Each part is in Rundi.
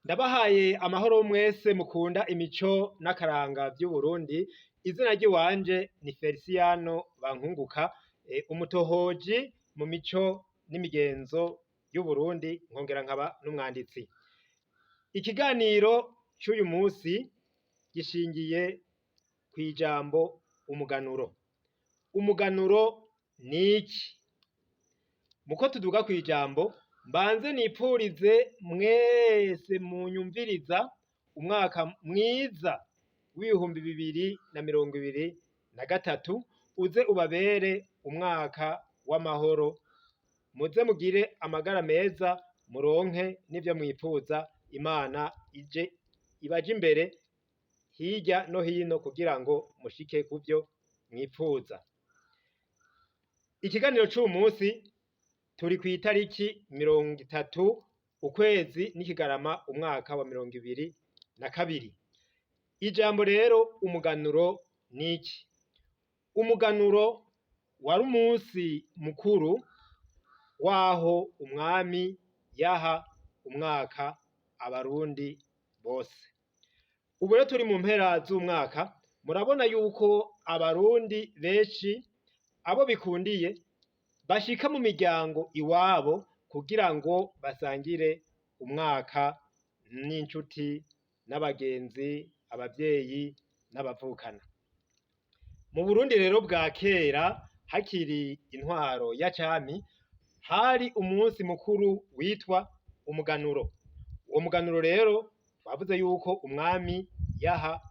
Ndabahaye amahoro mwese mukunda imico n'akaranga vy'Uburundi, izina ry'iwanje ni Felisiyano Bankunguka, umutohoji mu mico n'imigenzo y'Uburundi, nkongera nkaba n'umwanditsi. Ikiganiro c'uyu musi gishingiye kw'ijambo umuganuro. Umuganuro ni iki? Muko tuduga kw'ijambo, mbanze nipfurize mwese munyumviriza umwaka mwiza w'ibihumbi 2023 uze ubabere umwaka w'amahoro, muze mugire amagara meza, muronke n'ivyo mwipfuza, Imana ibaje imbere hirya no hino kugira ngo mushike kuvyo mwipfuza. Ikiganiro c'uyu musi turi kw'itariki 30 ukwezi n'ikigarama umwaka wa 2022. Ijambo rero umuganuro ni iki? Umuganuro wari umunsi mukuru waho umwami yaha umwaka abarundi bose. Ubu rero turi mu mpera z'umwaka, murabona yuko abarundi benshi abo bikundiye bashika mu miryango iwabo kugira ngo basangire umwaka n'inshuti n'abagenzi, abavyeyi n'abavukana. Mu Burundi rero bwa kera hakiri intwaro ya cami, hari umunsi mukuru witwa umuganuro. Uwo muganuro rero bavuze yuko umwami yaha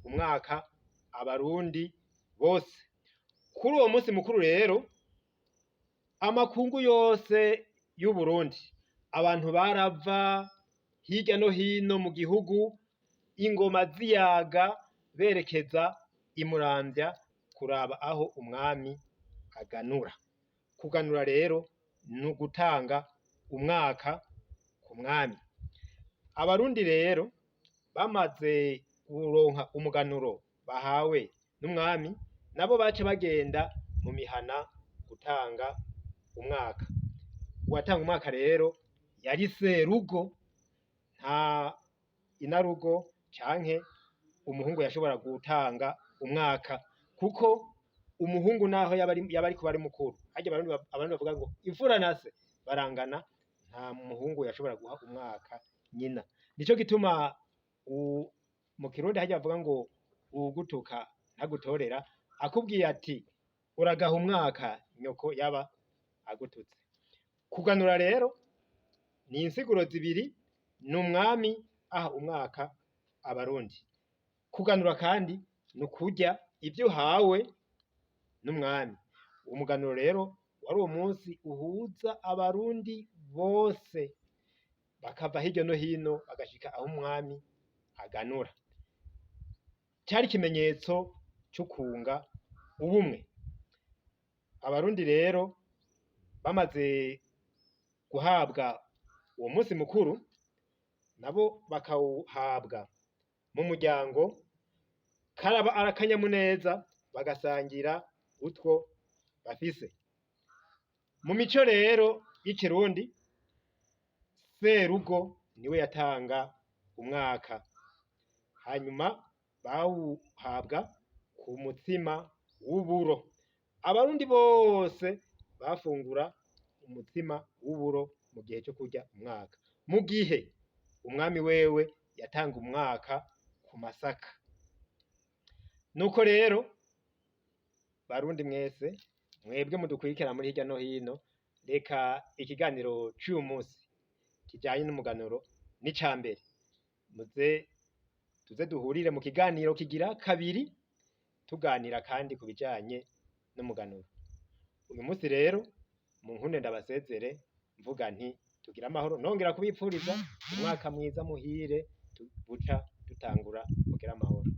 umwaka abarundi bose. Kuri uwo munsi mukuru rero amakungu yose y'Uburundi, abantu barava hirya no hino mu gihugu, ingoma ziyaga berekeza i Muramvya kuraba aho umwami aganura. Kuganura rero ni ugutanga umwaka ku mwami. Abarundi rero bamaze kuronka umuganuro bahawe n'umwami, nabo baca bagenda mu mihana gutanga umwaka. Uwatanga umwaka rero yari serugo, nta inarugo canke umuhungu yashobora gutanga umwaka, kuko umuhungu naho yaba ariko bari mukuru, harya abarundi bavuga ngo imfura na se barangana, nta muhungu yashobora guha umwaka nyina. Nico gituma mu Kirundi harya bavuga ngo uwugutuka ntagutorera, akubwiye ati uragaha umwaka nyoko yaba agututse. Kuganura rero ni insiguro zibiri, ni umwami aha umwaka abarundi. Kuganura kandi ni ukurya ivyo uhawe n'umwami. Umuganuro rero wari uwo munsi uhuza abarundi bose, bakava hirya no hino bagashika aho umwami aganura. Cari ikimenyetso c'ukunga ubumwe. Abarundi rero bamaze guhabwa uwo munsi mukuru, nabo bakawuhabwa mu muryango, karaba arakanyamuneza, bagasangira utwo bafise. Mu mico rero y'ikirundi, serugo niwe yatanga umwaka, hanyuma bawuhabwa ku mutsima w'uburo. Abarundi bose bafungura umutsima w'uburo mu gihe cyo kurya umwaka, mu gihe umwami wewe yatanga umwaka ku masaka. Nuko rero barundi mwese, mwebwe mudukurikira muri hirya no hino, reka ikiganiro c'uyu munsi kijanye n'umuganuro ni ca mbere. Tuze duhurire mu kiganiro kigira kabiri, tuganira kandi ku bijanye n'umuganuro. Uyu munsi rero munkunde ndabasezere mvuga nti tugira amahoro, nongera kubipfuriza umwaka mwiza muhire, buca dutangura mugira amahoro.